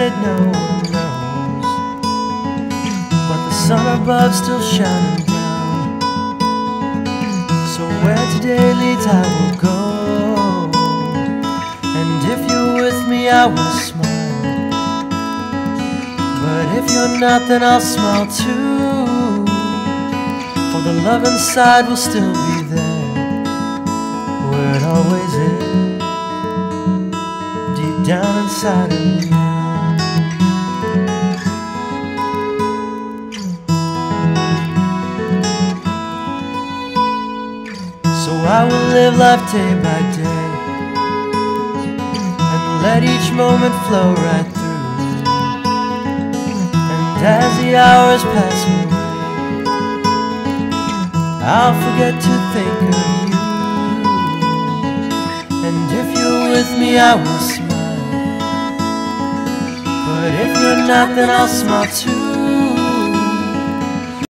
it no one knows, but the sun above still shining down. So where today leads I will go, and if you're with me I will smile, but if you're not then I'll smile too, for the love inside will still be there, where it always is, deep down inside of you. So I will live life day by day, and let each moment flow right through, and as the hours pass away, I'll forget to think of you, and if you're with me I will smile, but if you're not then I'll smile too,